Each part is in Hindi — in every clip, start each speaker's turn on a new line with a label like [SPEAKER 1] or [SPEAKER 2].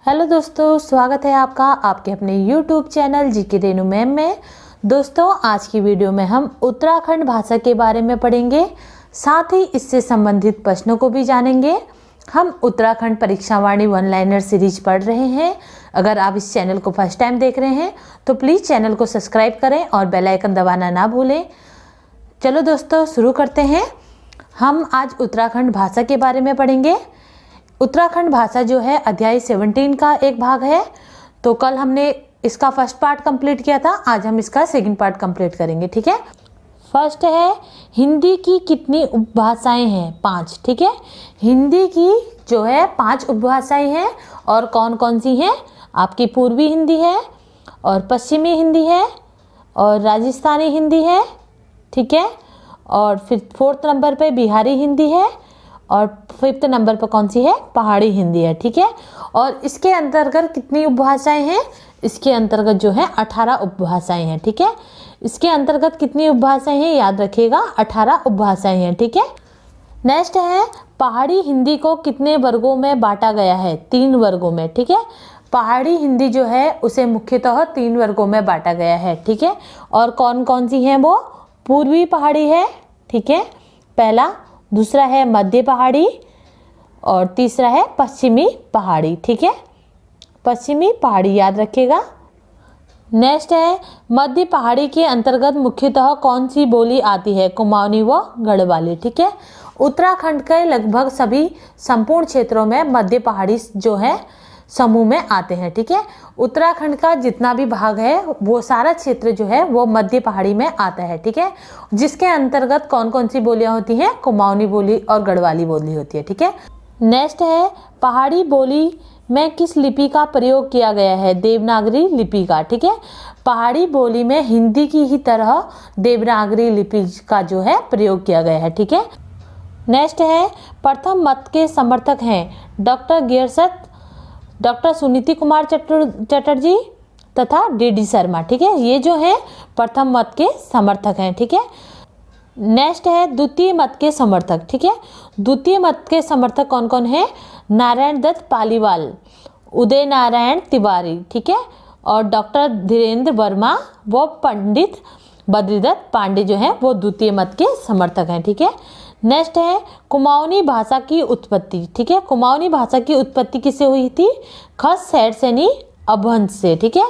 [SPEAKER 1] हेलो दोस्तों, स्वागत है आपका आपके अपने YouTube channel GK Renu ma'am में। दोस्तों, आज की वीडियो में हम उत्तराखंड भाषा के बारे में पढ़ेंगे, साथ ही इससे संबंधित प्रश्नों को भी जानेंगे। हम उत्तराखंड परीक्षावाणी वन लाइनर सीरीज पढ़ रहे हैं। अगर आप इस चैनल को फर्स्ट टाइम देख रहे हैं तो प्लीज़ चैनल को सब्सक्राइब करें और बेल आइकन दबाना ना भूलें। चलो दोस्तों, शुरू करते हैं। हम आज उत्तराखंड भाषा के बारे में पढ़ेंगे। उत्तराखंड भाषा जो है अध्याय 17 का एक भाग है। तो कल हमने इसका फर्स्ट पार्ट कंप्लीट किया था, आज हम इसका सेकंड पार्ट कंप्लीट करेंगे। ठीक है। फर्स्ट है, हिंदी की कितनी उपभाषाएं हैं? 5। ठीक है। हिंदी की जो है 5 उपभाषाएं हैं। और कौन कौन सी हैं? आपकी पूर्वी हिंदी है, और पश्चिमी हिंदी है, और राजस्थानी हिंदी है। ठीक है। और फिर 4th नंबर पे बिहारी हिंदी है, और 5th नंबर पर कौन सी है? पहाड़ी हिंदी है। ठीक है। और इसके अंतर्गत कितनी उपभाषाएं हैं? इसके अंतर्गत जो है 18 उपभाषाएं हैं। ठीक है। इसके अंतर्गत कितनी उपभाषाएं हैं? याद रखिएगा, 18 उपभाषाएं हैं। ठीक है। नेक्स्ट है, पहाड़ी हिंदी को कितने वर्गों में बांटा गया है? 3 वर्गों में। ठीक है। पहाड़ी हिंदी जो है उसे मुख्यतः 3 वर्गों में बांटा गया है। ठीक है। और कौन कौन सी हैं वो? पूर्वी पहाड़ी है। ठीक है, पहला। दूसरा है मध्य पहाड़ी, और तीसरा है पश्चिमी पहाड़ी। ठीक है, पश्चिमी पहाड़ी याद रखिएगा। नेक्स्ट है, मध्य पहाड़ी के अंतर्गत मुख्यतः कौन सी बोली आती है? कुमाऊनी व गढ़वाली। ठीक है। उत्तराखंड के लगभग सभी संपूर्ण क्षेत्रों में मध्य पहाड़ी जो है समूह में आते हैं। ठीक है। उत्तराखंड का जितना भी भाग है वो सारा क्षेत्र जो है वो मध्य पहाड़ी में आता है। ठीक है। जिसके अंतर्गत कौन कौन सी बोलियां होती हैं? कुमाऊनी बोली और गढ़वाली बोली होती है। ठीक है। नेक्स्ट है, पहाड़ी बोली में किस लिपि का प्रयोग किया गया है? देवनागरी लिपि का। ठीक है। पहाड़ी बोली में हिंदी की ही तरह देवनागरी लिपि का जो है प्रयोग किया गया है। ठीक है। नेक्स्ट है, प्रथम मत के समर्थक हैं डॉक्टर गियरसत, डॉक्टर सुनीति कुमार चटर्जी तथा डी शर्मा। ठीक है। ये जो है प्रथम मत के समर्थक हैं। ठीक है। नेक्स्ट है, द्वितीय मत के समर्थक। ठीक है। द्वितीय मत के समर्थक कौन कौन है? नारायण दत्त पालीवाल, उदय नारायण तिवारी। ठीक है। और डॉक्टर धीरेन्द्र वर्मा व पंडित बद्रीदत्त पांडे जो है वो द्वितीय मत के समर्थक हैं। ठीक है। नेक्स्ट है, कुमाऊनी भाषा की उत्पत्ति। ठीक है। कुमाऊनी भाषा की उत्पत्ति किससे हुई थी? खस सैरसैनी अपभ्रंश से। ठीक है।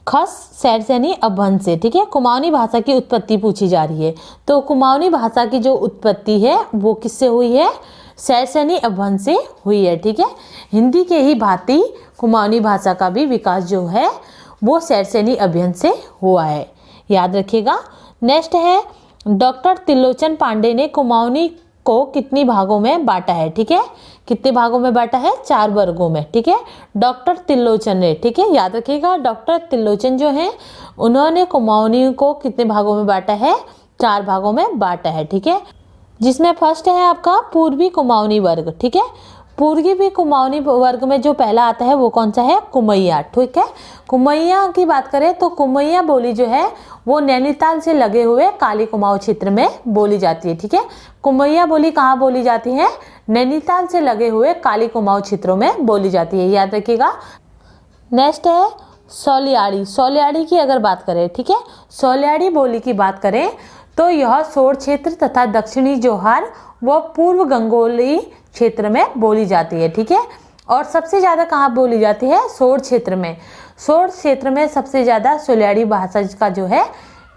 [SPEAKER 1] खस सैरसैनी अपभ्रंश से। ठीक है। कुमाऊनी भाषा की उत्पत्ति पूछी जा रही है, तो कुमाऊनी भाषा की जो उत्पत्ति है वो किससे हुई है? सैरसैनी अपभ्रंश से हुई है। ठीक है। हिंदी के ही भांति कुमाऊनी भाषा का भी विकास जो है वो सैरसैनी अपभ्रंश से हुआ है, याद रखिएगा। नेक्स्ट है, डॉक्टर त्रिलोचन पांडे ने कुमाऊनी को कितनी भागों में बांटा है? ठीक है। कितने भागों में बांटा है? 4 वर्गों में। ठीक है। डॉक्टर त्रिलोचन ने, ठीक है, याद रखिएगा, डॉक्टर त्रिलोचन जो है उन्होंने कुमाऊनी को कितने भागों में बांटा है? 4 भागों में बांटा है। ठीक है। जिसमें फर्स्ट है आपका पूर्वी कुमाऊनी वर्ग। ठीक है। पूर्वी कुमाऊनी वर्ग में जो पहला आता है वो कौन सा है? कुमैया। ठीक है। कुमैया की बात करें तो कुमैया बोली जो है वो नैनीताल से लगे हुए काली कुमाऊं क्षेत्र में बोली जाती है। ठीक है। कुमैया बोली कहाँ बोली जाती है? नैनीताल से लगे हुए काली कुमाऊं क्षेत्रों में बोली जाती है, याद रखिएगा। नेक्स्ट है सौलियाड़ी। सौलियाड़ी की अगर बात करें, ठीक है, सौलियाड़ी बोली की बात करें तो यह सोर क्षेत्र तथा दक्षिणी जोहार व पूर्व गंगोली क्षेत्र में बोली जाती है। ठीक है। और सबसे ज़्यादा कहाँ बोली जाती है? सोर क्षेत्र में। सोर क्षेत्र में सबसे ज़्यादा सौलियाड़ी भाषा का जो है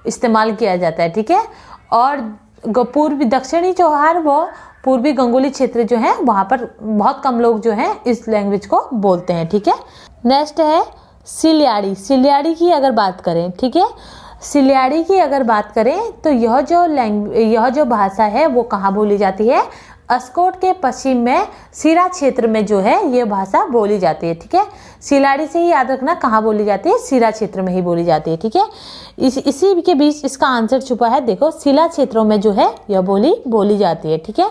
[SPEAKER 1] इस्तेमाल किया जाता है। ठीक है। और पूर्वी दक्षिणी जोहार व पूर्वी गंगोली क्षेत्र जो है वहाँ पर बहुत कम लोग जो हैं इस लैंग्वेज को बोलते हैं। ठीक है। नेक्स्ट है सिलियाड़ी। सिलियाड़ी की अगर बात करें, ठीक है, सिलियाड़ी की अगर बात करें तो यह जो भाषा है वो कहाँ बोली जाती है? अस्कोट के पश्चिम में सिरा क्षेत्र में जो है ये भाषा बोली जाती है। ठीक है। सिलाड़ी से ही याद रखना कहाँ बोली जाती है? सिरा क्षेत्र में ही बोली जाती है। ठीक है। इसी के बीच इसका आंसर छुपा है, देखो, सिला क्षेत्रों में जो है यह बोली जाती है। ठीक है।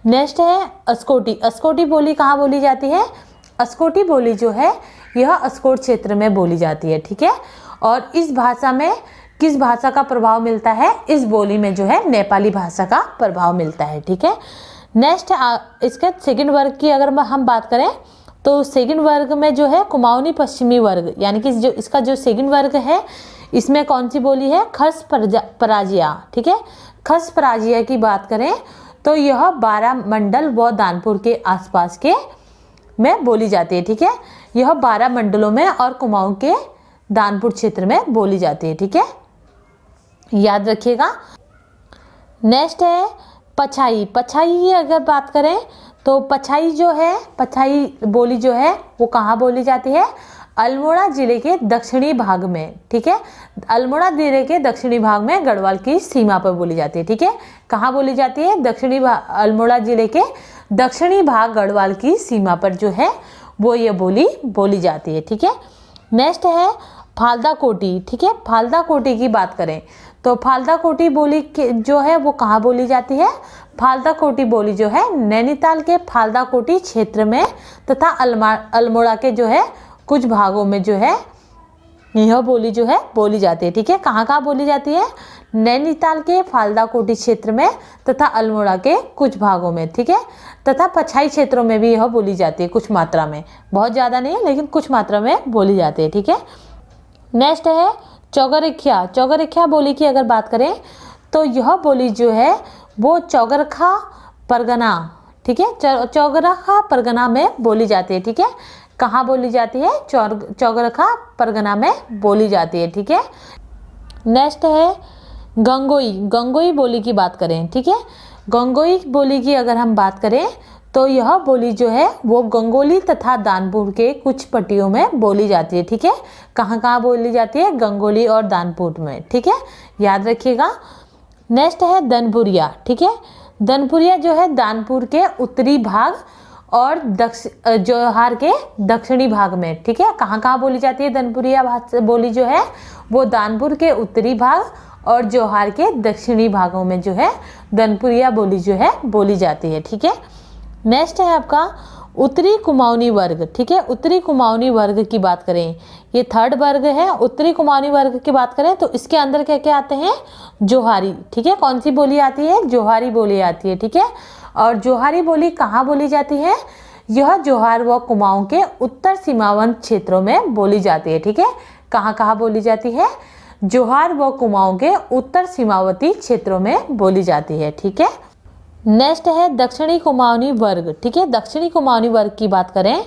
[SPEAKER 1] नेक्स्ट है अस्कोटी। अस्कोटी बोली कहाँ बोली जाती है? अस्कोटी बोली जो है यह अस्कोट क्षेत्र में बोली जाती है। ठीक है। और इस भाषा में किस भाषा का प्रभाव मिलता है? इस बोली में जो है नेपाली भाषा का प्रभाव मिलता है। ठीक है। नेक्स्ट इसके सेकंड वर्ग की अगर हम बात करें तो सेकंड वर्ग में जो है कुमाऊनी पश्चिमी वर्ग, यानी कि जो इसका जो सेकंड वर्ग है इसमें कौन सी बोली है? खस पराजिया। ठीक है, खस पराजिया की बात करें तो यह 12 मंडल व दानपुर के आसपास के में बोली जाती है। ठीक है, यह 12 मंडलों में और कुमाऊं के दानपुर क्षेत्र में बोली जाती है। ठीक है, याद रखिएगा। नेक्स्ट है पछाई। पछाई की अगर बात करें तो पछाई जो है, पछाई बोली जो है वो कहाँ बोली जाती है? अल्मोड़ा जिले के दक्षिणी भाग में। ठीक है, अल्मोड़ा जिले के दक्षिणी भाग में गढ़वाल की सीमा पर बोली जाती है। ठीक है, कहाँ बोली जाती है? दक्षिणी भाग, अल्मोड़ा जिले के दक्षिणी भाग गढ़वाल की सीमा पर जो है वो ये बोली बोली जाती है। ठीक है, नेक्स्ट है फालदा कोटी। ठीक है, फालदा कोटी की बात करें तो फालदा कोटी बोली जो है वो कहाँ बोली जाती है? फालदा कोटी बोली जो है नैनीताल के फालदा कोटी क्षेत्र में तथा अल्मोड़ा के जो है कुछ भागों में जो है यह बोली जो है बोली जाती है। ठीक है, कहाँ कहाँ बोली जाती है? नैनीताल के फालदा कोटी क्षेत्र में तथा अल्मोड़ा के कुछ भागों में। ठीक है, तथा पछाई क्षेत्रों में भी यह बोली जाती है कुछ मात्रा में, बहुत ज़्यादा नहीं है लेकिन कुछ मात्रा में बोली जाती है। ठीक है, नेक्स्ट है चौगरखिया। चौगरखिया बोली की अगर बात करें तो यह बोली जो है वो चौगरखा परगना, ठीक है, चौगरखा परगना में बोली जाती है। ठीक है, कहाँ बोली जाती है? चौगरखा परगना में बोली जाती है। ठीक है, नेक्स्ट है गंगोई। गंगोई बोली की बात करें, ठीक है, गंगोई बोली की अगर हम बात करें तो यह बोली जो है वो गंगोली तथा दानपुर के कुछ पट्टियों में बोली जाती है। ठीक है, कहाँ कहाँ बोली जाती है? गंगोली और दानपुर में। ठीक है, याद रखिएगा। नेक्स्ट है दनपुरिया। ठीक है, दनपुरिया जो है दानपुर के उत्तरी भाग और जोहार के दक्षिणी भाग में। ठीक है, कहाँ कहाँ बोली जाती है? दनपुरिया बोली जो है वो दानपुर के उत्तरी भाग और जोहार के दक्षिणी भागों में जो है दनपुरिया बोली जो है बोली जाती है। ठीक है, नेक्स्ट है आपका उत्तरी कुमाऊनी वर्ग। ठीक है, उत्तरी कुमाऊनी वर्ग की बात करें, ये थर्ड वर्ग है। उत्तरी कुमाऊनी वर्ग की बात करें तो इसके अंदर क्या क्या आते हैं? जोहारी। ठीक है, कौन सी बोली आती है? जोहारी बोली आती है। ठीक है, और जोहारी बोली कहाँ बोली जाती है? यह जोहार व कुमाऊं के उत्तर सीमावर्ती क्षेत्रों में बोली जाती है। ठीक है, कहाँ कहाँ बोली जाती है? जोहार व कुमाऊं के उत्तर सीमावर्ती क्षेत्रों में बोली जाती है। ठीक है, नेक्स्ट है दक्षिणी कुमाऊनी वर्ग। ठीक है, दक्षिणी कुमाऊनी वर्ग की बात करें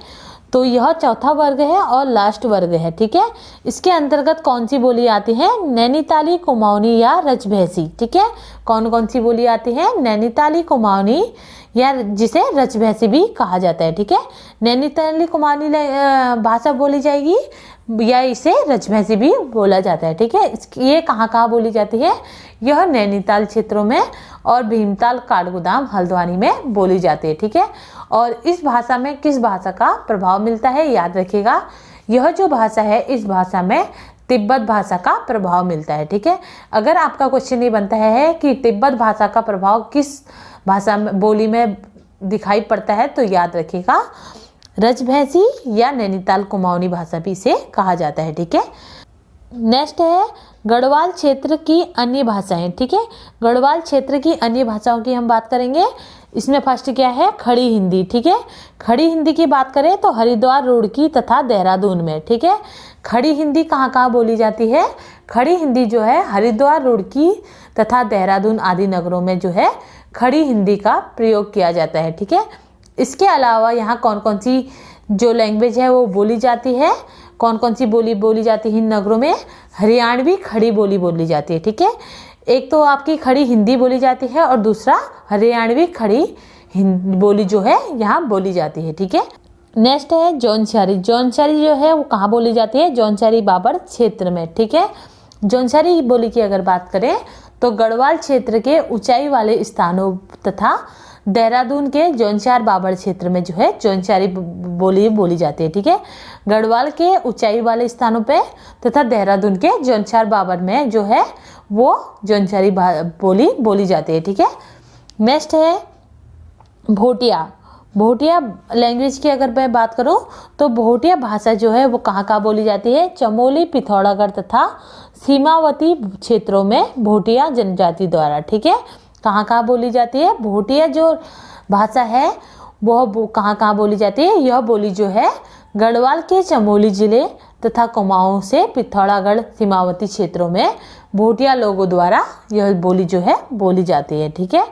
[SPEAKER 1] तो यह चौथा वर्ग है और लास्ट वर्ग है। ठीक है, इसके अंतर्गत कौन सी बोली आती है? नैनीताली, कुमाऊनी या रजभैसी। ठीक है, कौन कौन सी बोली आती है? नैनीताली, कुमाऊनी या जिसे रजभैसी भी कहा जाता है। ठीक है, नैनीताली कुमाऊनी भाषा बोली जाएगी या इसे रजभैसी भी बोला जाता है। ठीक है, ये कहाँ कहाँ बोली जाती है? यह नैनीताल क्षेत्रों में और भीमताल, काठगोदाम, हल्द्वानी में बोली जाती है। ठीक है, और इस भाषा में किस भाषा का प्रभाव मिलता है? याद रखिएगा, यह जो भाषा है इस भाषा में तिब्बत भाषा का प्रभाव मिलता है। ठीक है, अगर आपका क्वेश्चन ये बनता है कि तिब्बत भाषा का प्रभाव किस भाषा में बोली में दिखाई पड़ता है तो याद रखिएगा रजभैसी या नैनीताल कुमाऊनी भाषा भी इसे कहा जाता है। ठीक है, नेक्स्ट है गढ़वाल क्षेत्र की अन्य भाषाएं। ठीक है, गढ़वाल क्षेत्र की अन्य भाषाओं की हम बात करेंगे। इसमें फर्स्ट क्या है? खड़ी हिंदी। ठीक है, खड़ी हिंदी की बात करें तो हरिद्वार, रुड़की तथा देहरादून में। ठीक है, खड़ी हिंदी कहाँ कहाँ बोली जाती है? खड़ी हिंदी जो है हरिद्वार, रुड़की तथा देहरादून आदि नगरों में जो है खड़ी हिंदी का प्रयोग किया जाता है। ठीक है, इसके अलावा यहाँ कौन कौन सी जो लैंग्वेज है वो बोली जाती है? कौन कौन सी बोली बोली जाती है इन नगरों में? हरियाणवी खड़ी बोली बोली जाती है। ठीक है, एक तो आपकी खड़ी हिंदी बोली जाती है और दूसरा हरियाणवी खड़ी बोली जो है यहाँ बोली जाती है। ठीक है, नेक्स्ट है जौनसारी। जौनसारी जो है वो कहाँ बोली जाती है? जौनसारी बाबर क्षेत्र में। ठीक है, जौनसारी बोली की अगर बात करें तो गढ़वाल क्षेत्र के ऊंचाई वाले स्थानों तथा देहरादून के जौनसार बाबर क्षेत्र में जो है जौनसारी बोली बोली जाती है। ठीक है, गढ़वाल के ऊंचाई वाले स्थानों पे तथा देहरादून के जौनसार बाबर में जो है वो जौनसारी बोली बोली जाती है। ठीक है, नेक्स्ट है भोटिया। भोटिया लैंग्वेज की अगर मैं बात करूं तो भोटिया भाषा जो है वो कहाँ कहाँ बोली जाती है? चमोली, पिथौरागढ़ तथा सीमावर्ती क्षेत्रों में भोटिया जनजाति द्वारा। ठीक है, कहाँ कहाँ बोली जाती है? भोटिया जो भाषा है वह कहाँ कहाँ बोली जाती है? यह बोली जो है गढ़वाल के चमोली जिले तथा कुमाऊं से पिथौरागढ़ सीमावर्ती क्षेत्रों में भोटिया लोगों द्वारा यह बोली जो है बोली जाती है। ठीक है,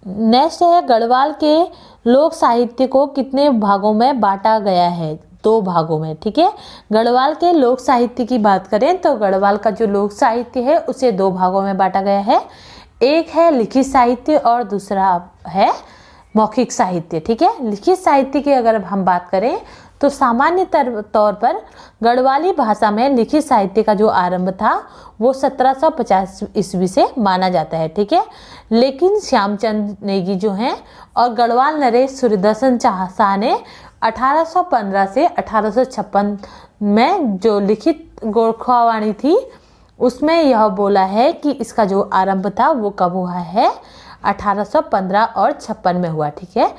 [SPEAKER 1] नेक्स्ट है गढ़वाल के लोक साहित्य को कितने भागों में बांटा गया है? 2 भागों में। ठीक है, गढ़वाल के लोक साहित्य की बात करें तो गढ़वाल का जो लोक साहित्य है उसे 2 भागों में बांटा गया है। एक है लिखित साहित्य और दूसरा है मौखिक साहित्य। ठीक है, लिखित साहित्य की अगर हम बात करें तो सामान्य तौर पर गढ़वाली भाषा में लिखित साहित्य का जो आरंभ था वो 1750 ईस्वी से माना जाता है। ठीक है, लेकिन श्यामचंद नेगी जो हैं और गढ़वाल नरेश सूर्यदर्शन शाह ने 1815 से 1856 में जो लिखित गोरखावाणी थी उसमें यह बोला है कि इसका जो आरंभ था वो कब हुआ है? 1815 और 56 में हुआ। ठीक है,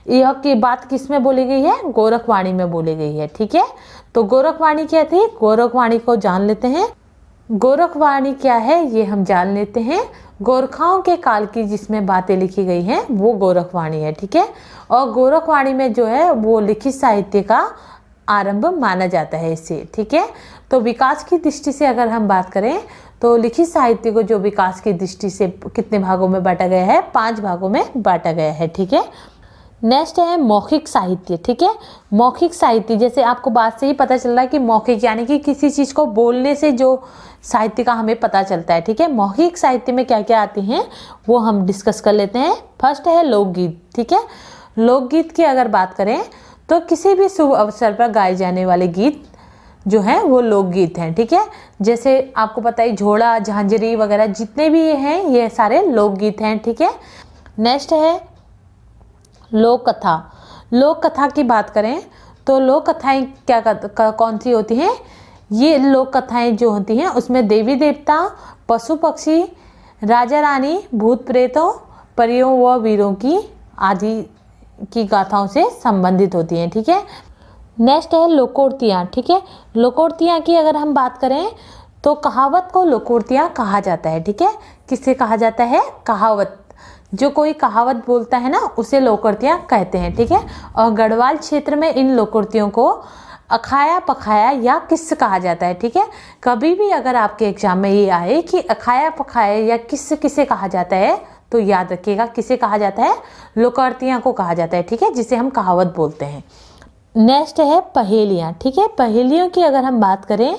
[SPEAKER 1] यह की बात किस में बोली गई है? गोरखवाणी में बोली गई है। ठीक है, तो गोरखवाणी क्या थी? गोरखवाणी को जान लेते हैं। गोरखवाणी क्या है ये हम जान लेते हैं। गोरखाओं के काल की जिसमें बातें लिखी गई हैं वो गोरखवाणी है। ठीक है, और गोरखवाणी में जो है वो लिखित साहित्य का आरंभ माना जाता है इसे। ठीक है, तो विकास की दृष्टि से अगर हम बात करें तो लिखित साहित्य को जो विकास की दृष्टि से कितने भागों में बांटा गया है? 5 भागों में बांटा गया है। ठीक है, नेक्स्ट है मौखिक साहित्य। ठीक है, मौखिक साहित्य जैसे आपको बात से ही पता चल रहा है कि मौखिक यानी कि किसी चीज़ को बोलने से जो साहित्य का हमें पता चलता है। ठीक है, मौखिक साहित्य में क्या क्या आती हैं वो हम डिस्कस कर लेते हैं। फर्स्ट है लोकगीत। ठीक है, लोकगीत की अगर बात करें तो किसी भी शुभ अवसर पर गाए जाने वाले गीत जो हैं वो लोकगीत हैं। ठीक है, जैसे आपको पता है झोड़ा, झांझरी वगैरह जितने भी ये हैं ये सारे लोकगीत हैं। ठीक है, नेक्स्ट है लोक कथा। लोक कथा की बात करें तो लोक कथाएं कौन सी होती हैं? ये लोक कथाएं जो होती हैं उसमें देवी देवता, पशु पक्षी, राजा रानी, भूत प्रेतों, परियों व वीरों की आदि की गाथाओं से संबंधित होती हैं। ठीक है, नेक्स्ट है लोकोक्तियाँ। ठीक है, लोकोक्तियाँ की अगर हम बात करें तो कहावत को लोकोक्तियाँ कहा जाता है। ठीक है, किससे कहा जाता है? कहावत। जो कोई कहावत बोलता है ना उसे लोकोक्तियाँ कहते हैं। ठीक है, और गढ़वाल क्षेत्र में इन लोकोक्तियों को अखाया पखाया या किस्स कहा जाता है। ठीक है, कभी भी अगर आपके एग्जाम में ये आए कि अखाया पखाया या किस्स किसे कहा जाता है तो याद रखिएगा किसे कहा जाता है? लोकोक्तियाँ को कहा जाता है। ठीक है, जिसे हम कहावत बोलते हैं। नेक्स्ट है पहेलियाँ। ठीक है, पहेलियों की अगर हम बात करें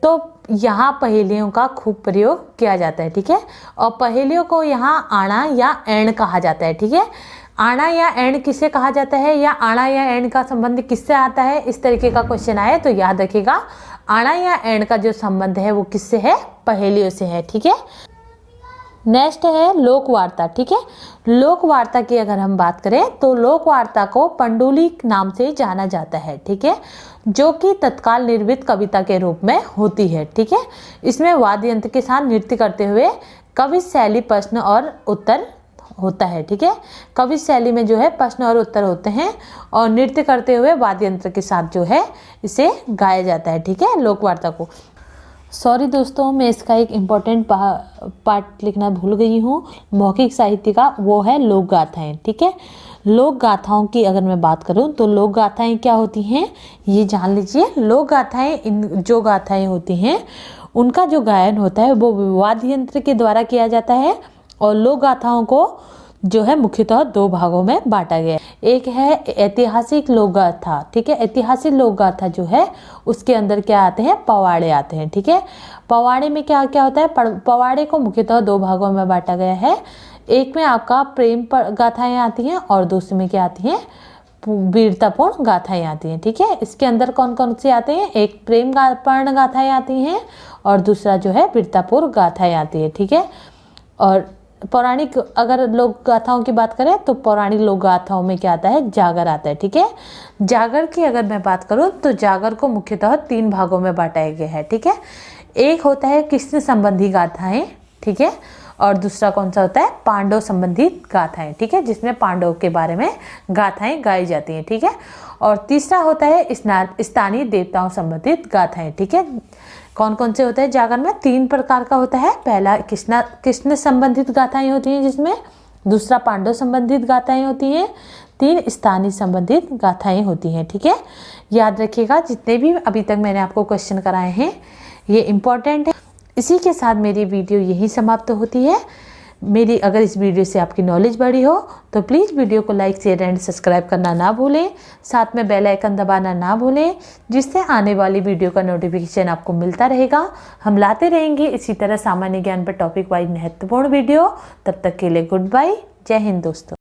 [SPEAKER 1] तो यहाँ पहेलियों का खूब प्रयोग किया जाता है। ठीक है, और पहेलियों को यहाँ आना या ऐण कहा जाता है। ठीक है, आना या ऐण किसे कहा जाता है या आना या ऐण का संबंध किससे आता है? इस तरीके का क्वेश्चन आए तो याद रखिएगा आना या ऐण का जो संबंध है वो किससे है? पहेलियों से है। ठीक है, नेक्स्ट है लोक वार्ता। ठीक है, लोक वार्ता की अगर हम बात करें तो लोक वार्ता को पंडुली नाम से जाना जाता है। ठीक है, जो कि तत्काल निर्मित कविता के रूप में होती है। ठीक है, इसमें वाद्य यंत्र के साथ नृत्य करते हुए कवि शैली प्रश्न और उत्तर होता है। ठीक है, कवि शैली में जो है प्रश्न और उत्तर होते हैं और नृत्य करते हुए वाद्य यंत्र के साथ जो है इसे गाया जाता है। ठीक है, लोक वार्ता को। सॉरी दोस्तों, मैं इसका एक इम्पॉर्टेंट पार्ट लिखना भूल गई हूँ मौखिक साहित्य का, वो है लोक गाथाएँ। ठीक है, लोक गाथाओं की अगर मैं बात करूँ तो लोक गाथाएँ क्या होती हैं ये जान लीजिए। लोक गाथाएँ जो गाथाएँ होती हैं उनका जो गायन होता है वो वाद्य यंत्र के द्वारा किया जाता है और लोक गाथाओं को जो है मुख्यतः 2 भागों में बांटा गया है। एक है ऐतिहासिक लोक गाथा। ठीक है, ऐतिहासिक लोक गाथा जो है उसके अंदर क्या आते हैं? पवाड़े आते हैं। ठीक है, पवाड़े में क्या क्या होता है? पवाड़े को मुख्यतः 2 भागों में बांटा गया है। एक में आपका प्रेम गाथाएं आती हैं और दूसरे में क्या आती हैं? वीरतापूर्ण गाथाएं आती हैं। ठीक है, इसके अंदर कौन कौन से आते हैं? एक प्रेम पूर्ण गाथाएं आती हैं और दूसरा जो है वीरतापूर्ण गाथाएं आती है। ठीक है, और पौराणिक अगर लोक गाथाओं की बात करें तो पौराणिक लोक गाथाओं में क्या आता है? जागर आता है। ठीक है, जागर की अगर मैं बात करूं तो जागर को मुख्यतः 3 भागों में बांटा गया है। ठीक है, एक होता है कृष्ण संबंधी गाथाएं। ठीक है, और दूसरा कौन सा होता है? पांडव संबंधित गाथाएं। ठीक है, जिसमें पांडव के बारे में गाथाएं गाई जाती हैं। ठीक है, और तीसरा होता है स्थानीय देवताओं संबंधित गाथाएं। ठीक है, कौन कौन से होते हैं जागर में? 3 प्रकार का होता है। पहला कृष्ण संबंधित गाथाएं होती हैं जिसमें दूसरा पांडव संबंधित गाथाएं होती हैं, 3 स्थानीय संबंधित गाथाएं होती हैं। ठीक है, याद रखिएगा जितने भी अभी तक मैंने आपको क्वेश्चन कराए हैं ये इम्पोर्टेंट है। इसी के साथ मेरी वीडियो यही समाप्त होती है। मेरी अगर इस वीडियो से आपकी नॉलेज बढ़ी हो तो प्लीज़ वीडियो को लाइक शेयर एंड सब्सक्राइब करना ना भूलें, साथ में बेल आइकन दबाना ना भूलें, जिससे आने वाली वीडियो का नोटिफिकेशन आपको मिलता रहेगा। हम लाते रहेंगे इसी तरह सामान्य ज्ञान पर टॉपिक वाइज महत्वपूर्ण वीडियो। तब तक के लिए गुड बाय, जय हिंद दोस्तों।